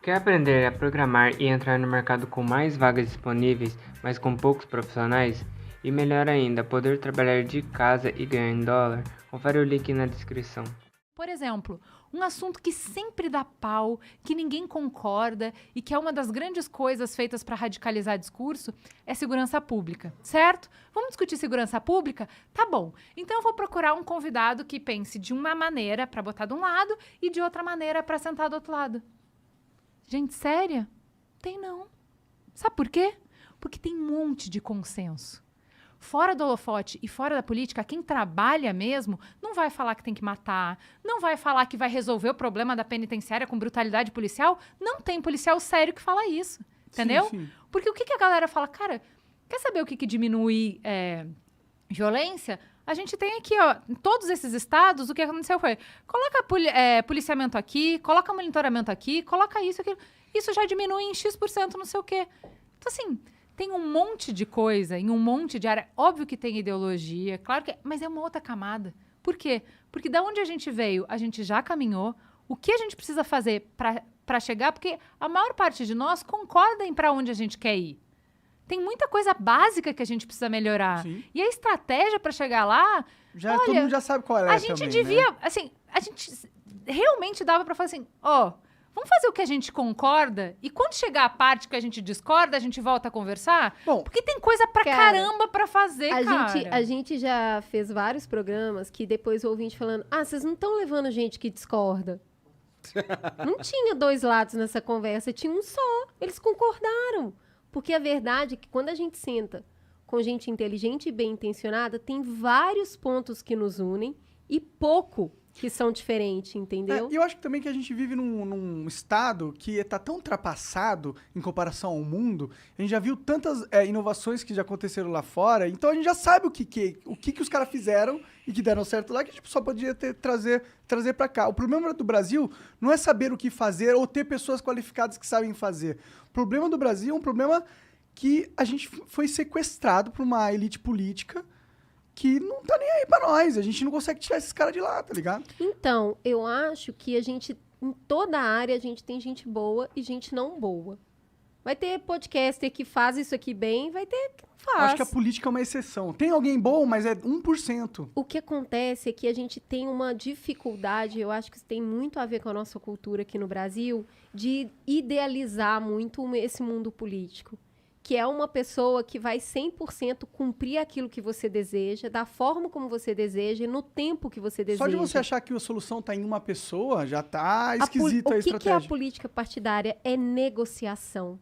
Quer aprender a programar e entrar no mercado com mais vagas disponíveis, mas com poucos profissionais? E melhor ainda, poder trabalhar de casa e ganhar em dólar? Confere o link na descrição. Por exemplo, um assunto que sempre dá pau, que ninguém concorda e que é uma das grandes coisas feitas para radicalizar discurso é segurança pública, certo? Vamos discutir segurança pública? Tá bom. Então eu vou procurar um convidado que pense de uma maneira para botar de um lado e de outra maneira para sentar do outro lado. Gente, séria? Tem não. Sabe por quê? Porque tem um monte de consenso. Fora do holofote e fora da política, quem trabalha mesmo não vai falar que tem que matar, não vai falar que vai resolver o problema da penitenciária com brutalidade policial. Não tem policial sério que fala isso, entendeu? Sim. Porque o que a galera fala? Cara, quer saber o que diminui violência? A gente tem aqui, ó, em todos esses estados, o que aconteceu foi, coloca policiamento aqui, coloca monitoramento aqui, coloca isso, aquilo. Isso já diminui em X% não sei o quê. Então, assim, tem um monte de coisa, em um monte de área. Óbvio que tem ideologia, claro que mas é uma outra camada. Por quê? Porque da onde a gente veio, a gente já caminhou. O que a gente precisa fazer para chegar? Porque a maior parte de nós concorda em para onde a gente quer ir. Tem muita coisa básica que a gente precisa melhorar. Sim. E a estratégia para chegar lá... Olha, todo mundo já sabe qual é a gente também, devia... né? Assim, a gente realmente dava para falar assim, vamos fazer o que a gente concorda e quando chegar a parte que a gente discorda, a gente volta a conversar? Bom, porque tem coisa pra caramba pra fazer, A gente já fez vários programas que depois o ouvinte falando, vocês não estão levando gente que discorda. Não tinha dois lados nessa conversa, tinha um só. Eles concordaram. Porque a verdade é que quando a gente senta com gente inteligente e bem intencionada, tem vários pontos que nos unem e pouco que são diferentes, entendeu? E eu acho que também que a gente vive num estado que está tão ultrapassado em comparação ao mundo. A gente já viu tantas inovações que já aconteceram lá fora, então a gente já sabe o que os caras fizeram e que deram certo lá, que a gente só podia trazer para cá. O problema do Brasil não é saber o que fazer ou ter pessoas qualificadas que sabem fazer. O problema do Brasil é um problema que a gente foi sequestrado por uma elite política que não tá nem aí pra nós. A gente não consegue tirar esses caras de lá, tá ligado? Então, eu acho que a gente, em toda a área, a gente tem gente boa e gente não boa. Vai ter podcaster que faz isso aqui bem, vai ter que não faz. Eu acho que a política é uma exceção. Tem alguém bom, mas é 1%. O que acontece é que a gente tem uma dificuldade, eu acho que isso tem muito a ver com a nossa cultura aqui no Brasil, de idealizar muito esse mundo político. Que é uma pessoa que vai 100% cumprir aquilo que você deseja, da forma como você deseja e no tempo que você deseja. Só de você achar que a solução tá em uma pessoa, já tá esquisito a estratégia. O que é a política partidária? É negociação.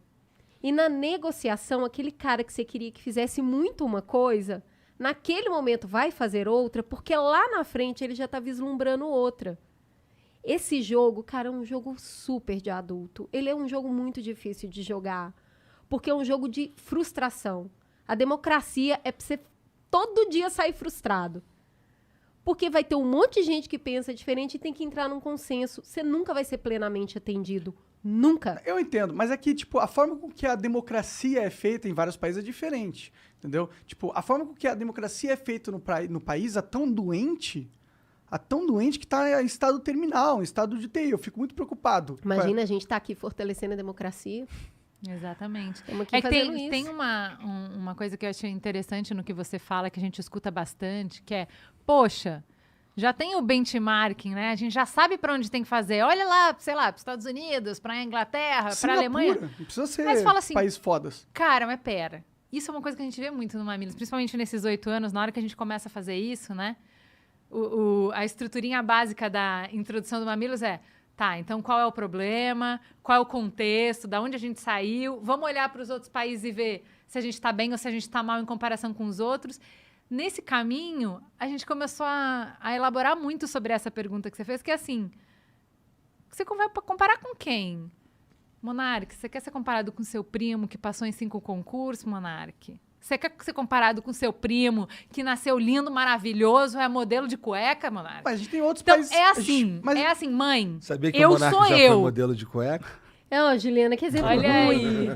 E na negociação, aquele cara que você queria que fizesse muito uma coisa, naquele momento vai fazer outra, porque lá na frente ele já tá vislumbrando outra. Esse jogo, cara, é um jogo super de adulto. Ele é um jogo muito difícil de jogar. Porque é um jogo de frustração. A democracia é pra você todo dia sair frustrado. Porque vai ter um monte de gente que pensa diferente e tem que entrar num consenso. Você nunca vai ser plenamente atendido. Nunca. Eu entendo, mas aqui, tipo, a forma com que a democracia é feita em vários países é diferente, entendeu? Tipo, a forma com que a democracia é feita no país é tão doente que tá em estado terminal, em estado de TI. Eu fico muito preocupado. Imagina a gente tá aqui fortalecendo a democracia. Exatamente. É que tem uma coisa que eu achei interessante no que você fala, que a gente escuta bastante, que é, poxa, já tem o benchmarking, né? A gente já sabe para onde tem que fazer. Olha lá, sei lá, para os Estados Unidos, para a Inglaterra, para a Alemanha. Não precisa ser mas fala assim, país fodas. Cara, mas pera. Isso é uma coisa que a gente vê muito no Mamilos, principalmente nesses 8 anos, na hora que a gente começa a fazer isso, né? A estruturinha básica da introdução do Mamilos é... Tá, então qual é o problema? Qual é o contexto? Da onde a gente saiu? Vamos olhar para os outros países e ver se a gente está bem ou se a gente está mal em comparação com os outros. Nesse caminho, a gente começou a elaborar muito sobre essa pergunta que você fez, que é assim, você vai comparar com quem? Monark, você quer ser comparado com seu primo que passou em 5 concursos, Monark? Você quer ser comparado com seu primo que nasceu lindo, maravilhoso, é modelo de cueca, Monark? Mas a gente tem outros então, países... É assim, mãe, Sabia que eu o Monark sou já eu. foi modelo de cueca? Não, Juliana, quer dizer, olha aí.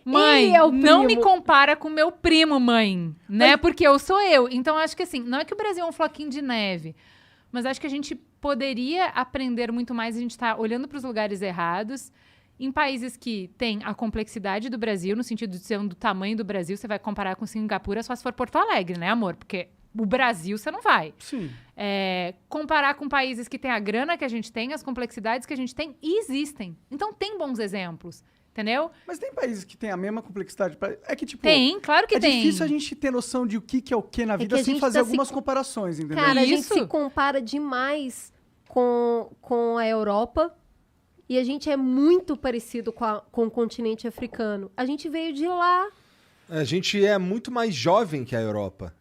Mãe, não me compara com meu primo, mãe, né? Porque eu sou eu. Então, acho que assim, não é que o Brasil é um floquinho de neve, mas acho que a gente poderia aprender muito mais. A gente tá olhando para os lugares errados Em países que têm a complexidade do Brasil, no sentido de ser do tamanho do Brasil, você vai comparar com Singapura só se for Porto Alegre, né, amor? Porque o Brasil você não vai. Sim. Comparar com países que têm a grana que a gente tem, as complexidades que a gente tem, e existem. Então tem bons exemplos, entendeu? Mas tem países que têm a mesma complexidade. É que, tipo... Tem, claro que tem. É difícil a gente ter noção de o que é o que na vida que a sem gente fazer tá algumas comparações, entendeu? Cara, a gente Isso. se compara demais com a Europa e a gente é muito parecido com o continente africano. A gente veio de lá. A gente é muito mais jovem que a Europa.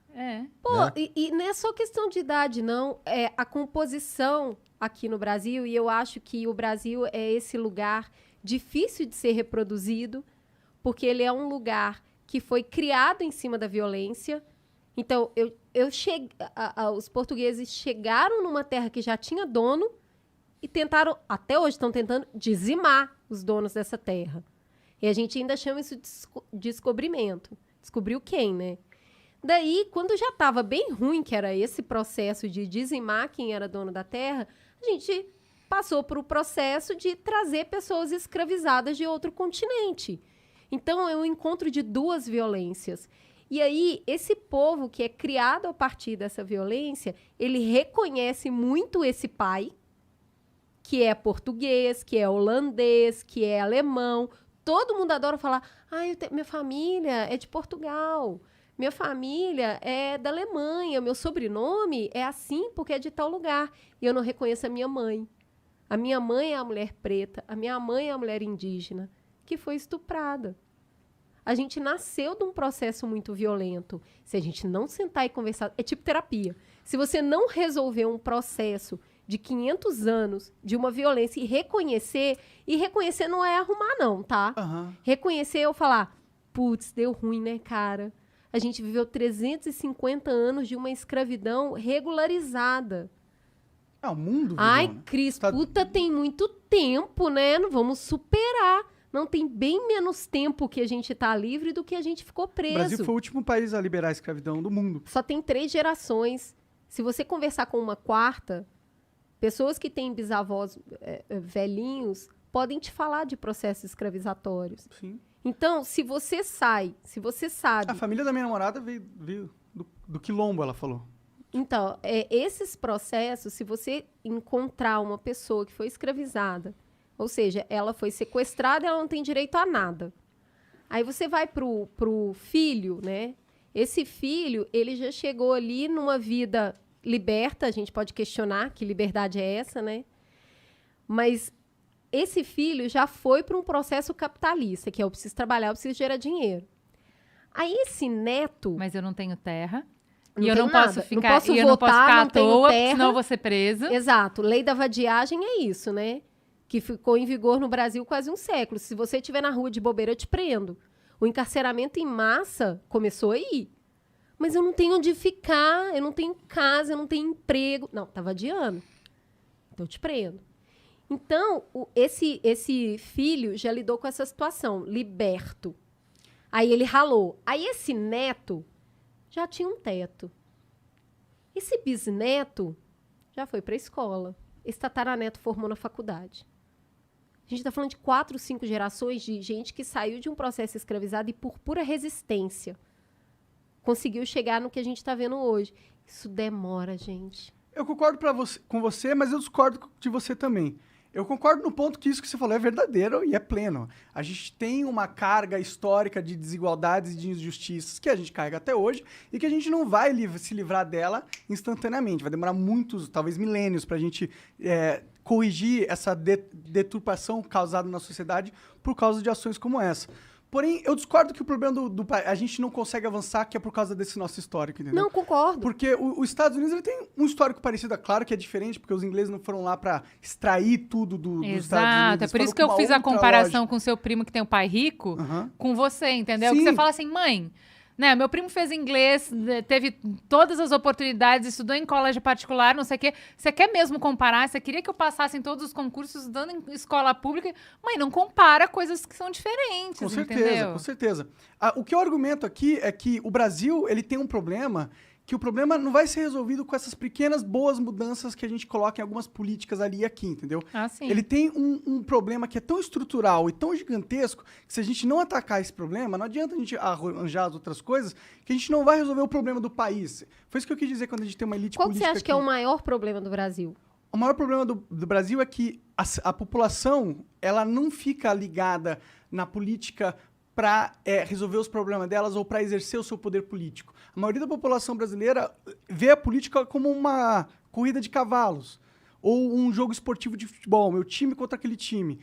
Pô, Né? e não é só questão de idade, não. É a composição aqui no Brasil, e eu acho que o Brasil é esse lugar difícil de ser reproduzido, porque ele é um lugar que foi criado em cima da violência. Então, os portugueses chegaram numa terra que já tinha dono e tentaram, até hoje estão tentando, dizimar os donos dessa terra. E a gente ainda chama isso de descobrimento. Descobriu quem, né? Daí, quando já estava bem ruim, que era esse processo de dizimar quem era dono da terra, a gente passou para o processo de trazer pessoas escravizadas de outro continente. Então, é um encontro de duas violências. E aí, esse povo que é criado a partir dessa violência, ele reconhece muito esse pai, que é português, que é holandês, que é alemão. Todo mundo adora falar, minha família é de Portugal, minha família é da Alemanha, meu sobrenome é assim porque é de tal lugar. E eu não reconheço a minha mãe. A minha mãe é a mulher preta, a minha mãe é a mulher indígena, que foi estuprada. A gente nasceu de um processo muito violento. Se a gente não sentar e conversar... É tipo terapia. Se você não resolver um processo de 500 anos de uma violência e reconhecer não é arrumar não, tá? Aham. Reconhecer eu falar, putz, deu ruim, né, cara? A gente viveu 350 anos de uma escravidão regularizada. O mundo, Ai, viveu, né? Cris, Tá- puta, tem muito tempo, né? Não vamos superar. Não, tem bem menos tempo que a gente tá livre do que a gente ficou O preso. Brasil foi o último país a liberar a escravidão do mundo. Só tem 3 gerações. Se você conversar com uma quarta, pessoas que têm bisavós velhinhos podem te falar de processos escravizatórios. Sim. Então, se você sabe... A família da minha namorada veio do quilombo, ela falou. Então, esses processos, se você encontrar uma pessoa que foi escravizada, ou seja, ela foi sequestrada, ela não tem direito a nada. Aí você vai pro filho, né? Esse filho, ele já chegou ali numa vida liberta, a gente pode questionar que liberdade é essa, né? Mas esse filho já foi para um processo capitalista, que é eu preciso trabalhar, eu preciso gerar dinheiro. Aí esse neto... Mas eu não tenho terra. Não E eu tenho não posso nada. ficar, Não posso e eu não posso votar, ficar não à tenho toa, terra. senão eu vou ser presa. Exato. Lei da vadiagem é isso, né? Que ficou em vigor no Brasil quase um século. Se você estiver na rua de bobeira, eu te prendo. O encarceramento em massa começou aí. Mas eu não tenho onde ficar, eu não tenho casa, eu não tenho emprego. Não, tá vadiando. Então eu te prendo. Então, esse filho já lidou com essa situação, liberto. Aí ele ralou. Aí esse neto já tinha um teto. Esse bisneto já foi para a escola. Esse tataraneto formou na faculdade. A gente está falando de 4, 5 gerações de gente que saiu de um processo escravizado e por pura resistência conseguiu chegar no que a gente está vendo hoje. Isso demora, gente. Eu concordo com você, mas eu discordo de você também. Eu concordo no ponto que isso que você falou é verdadeiro e é pleno. A gente tem uma carga histórica de desigualdades e de injustiças que a gente carrega até hoje e que a gente não vai se livrar dela instantaneamente. Vai demorar muitos, talvez milênios, para a gente corrigir essa deturpação causada na sociedade por causa de ações como essa. Porém, eu discordo que o problema a gente não consegue avançar, que é por causa desse nosso histórico, entendeu? Não, concordo. Porque os Estados Unidos ele tem um histórico parecido, é claro que é diferente, porque os ingleses não foram lá para extrair tudo dos Estados Unidos. Exato, é por isso que eu fiz a comparação com seu primo que tem o pai rico, com você, entendeu? Sim. Que você fala assim, mãe, né, meu primo fez inglês, teve todas as oportunidades, estudou em colégio particular, não sei o quê. Você quer mesmo comparar? Você queria que eu passasse em todos os concursos estudando em escola pública? Mãe, não compara coisas que são diferentes, Com certeza, entendeu? com certeza. O que eu argumento aqui é que o Brasil ele tem um problema que o problema não vai ser resolvido com essas pequenas boas mudanças que a gente coloca em algumas políticas ali e aqui, entendeu? Ah, sim. Ele tem um problema que é tão estrutural e tão gigantesco que se a gente não atacar esse problema, não adianta a gente arranjar as outras coisas, que a gente não vai resolver o problema do país. Foi isso que eu quis dizer quando a gente tem uma elite Qual que política você acha que é o maior problema do Brasil? O maior problema do Brasil é que a população ela não fica ligada na política para resolver os problemas delas ou para exercer o seu poder político. A maioria da população brasileira vê a política como uma corrida de cavalos ou um jogo esportivo de futebol, meu time contra aquele time.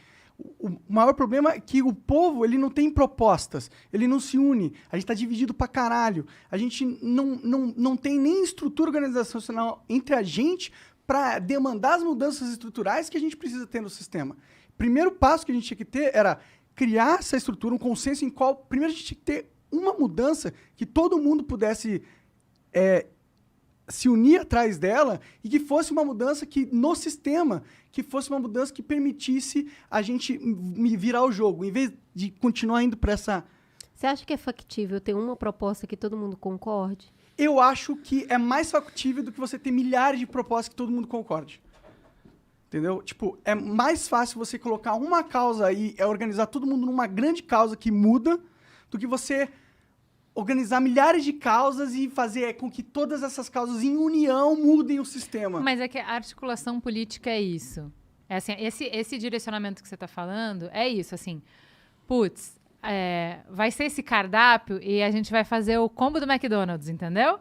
O maior problema é que o povo ele não tem propostas, ele não se une, a gente está dividido pra caralho, a gente não tem nem estrutura organizacional entre a gente para demandar as mudanças estruturais que a gente precisa ter no sistema. Primeiro passo que a gente tinha que ter era criar essa estrutura, um consenso em qual, primeiro a gente tinha que ter uma mudança que todo mundo pudesse se unir atrás dela e que fosse uma mudança que, no sistema, que fosse uma mudança que permitisse a gente virar o jogo, em vez de continuar indo para essa... Você acha que é factível ter uma proposta que todo mundo concorde? Eu acho que é mais factível do que você ter milhares de propostas que todo mundo concorde. Entendeu? Tipo, é mais fácil você colocar uma causa aí, organizar todo mundo numa grande causa que muda, do que você organizar milhares de causas e fazer com que todas essas causas em união mudem o sistema. Mas é que a articulação política é isso. É assim, esse direcionamento que você está falando é isso, assim. Putz, vai ser esse cardápio e a gente vai fazer o combo do McDonald's, entendeu?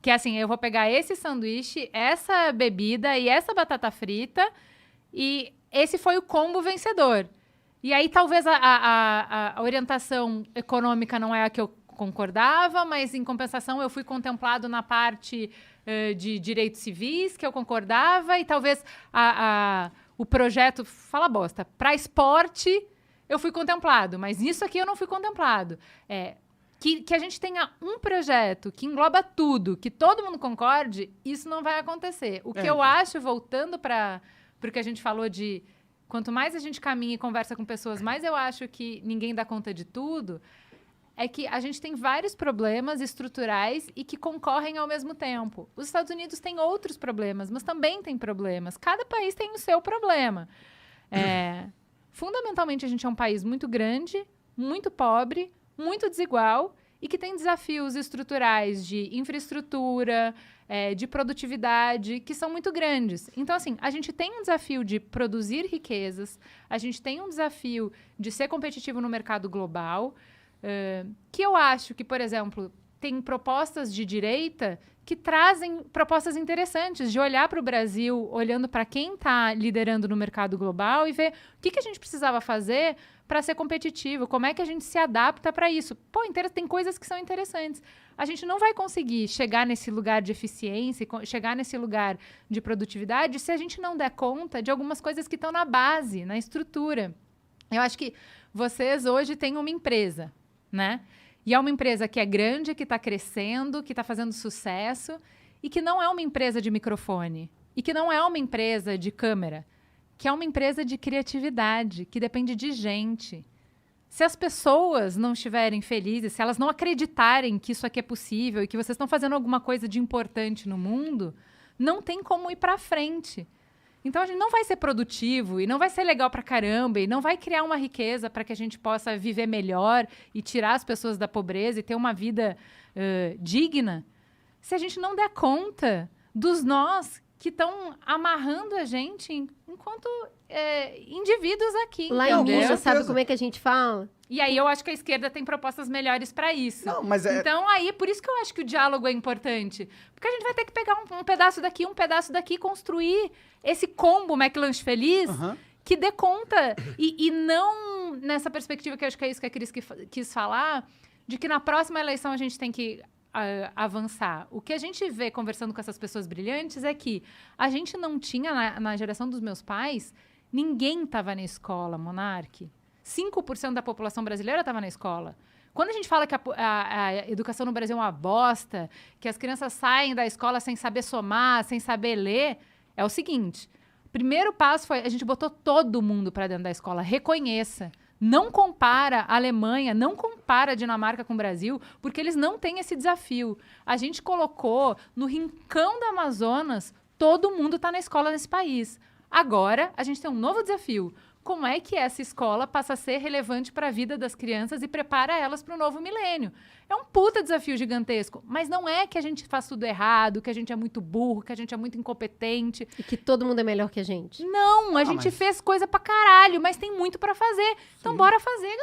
Que assim, eu vou pegar esse sanduíche, essa bebida e essa batata frita e esse foi o combo vencedor. E aí talvez a orientação econômica não é a que eu concordava, mas em compensação eu fui contemplado na parte de direitos civis que eu concordava e talvez o projeto, fala bosta, para esporte eu fui contemplado, mas nisso aqui eu não fui contemplado. Que a gente tenha um projeto que engloba tudo, que todo mundo concorde, isso não vai acontecer. O que eu acho, voltando para o que a gente falou de quanto mais a gente caminha e conversa com pessoas, mais eu acho que ninguém dá conta de tudo, é que a gente tem vários problemas estruturais e que concorrem ao mesmo tempo. Os Estados Unidos têm outros problemas, mas também têm problemas. Cada país tem o seu problema. Fundamentalmente, a gente é um país muito grande, muito pobre, muito desigual e que tem desafios estruturais de infraestrutura, de produtividade, que são muito grandes. Então, assim, a gente tem um desafio de produzir riquezas, a gente tem um desafio de ser competitivo no mercado global, que eu acho que, por exemplo, tem propostas de direita que trazem propostas interessantes de olhar para o Brasil, olhando para quem está liderando no mercado global e ver o que a gente precisava fazer para ser competitivo, como é que a gente se adapta para isso. Pô, tem coisas que são interessantes. A gente não vai conseguir chegar nesse lugar de eficiência, chegar nesse lugar de produtividade, se a gente não der conta de algumas coisas que estão na base, na estrutura. Eu acho que vocês hoje têm uma empresa, né? E é uma empresa que é grande, que está crescendo, que está fazendo sucesso e que não é uma empresa de microfone e que não é uma empresa de câmera, que é uma empresa de criatividade, que depende de gente. Se as pessoas não estiverem felizes, se elas não acreditarem que isso aqui é possível e que vocês estão fazendo alguma coisa de importante no mundo, não tem como ir para frente. Então, a gente não vai ser produtivo e não vai ser legal pra caramba e não vai criar uma riqueza para que a gente possa viver melhor e tirar as pessoas da pobreza e ter uma vida digna se a gente não der conta dos nós que estão amarrando a gente enquanto indivíduos aqui. Lá em Minas, sabe como é que a gente fala? E aí eu acho que a esquerda tem propostas melhores para isso. Não, mas Então, aí, por isso que eu acho que o diálogo é importante. Porque a gente vai ter que pegar um pedaço daqui, construir esse combo McLanche Feliz que dê conta. E não nessa perspectiva, que eu acho que é isso que a Cris quis falar, de que na próxima eleição a gente tem que avançar. O que a gente vê conversando com essas pessoas brilhantes é que a gente não tinha, na geração dos meus pais, ninguém estava na escola, Monark. 5% da população brasileira estava na escola. Quando a gente fala que a educação no Brasil é uma bosta, que as crianças saem da escola sem saber somar, sem saber ler, é o seguinte: o primeiro passo foi a gente botou todo mundo para dentro da escola. Reconheça. Não compara a Alemanha, não compara compara a Dinamarca com o Brasil, porque eles não têm esse desafio. A gente colocou no rincão do Amazonas, todo mundo está na escola nesse país. Agora, a gente tem um novo desafio. Como é que essa escola passa a ser relevante para a vida das crianças e prepara elas para o novo milênio? É um puta desafio gigantesco, mas não é que a gente faz tudo errado, que a gente é muito burro, que a gente é muito incompetente. E que todo mundo é melhor que a gente. Não, a gente fez coisa pra caralho, mas tem muito pra fazer. Então bora fazer,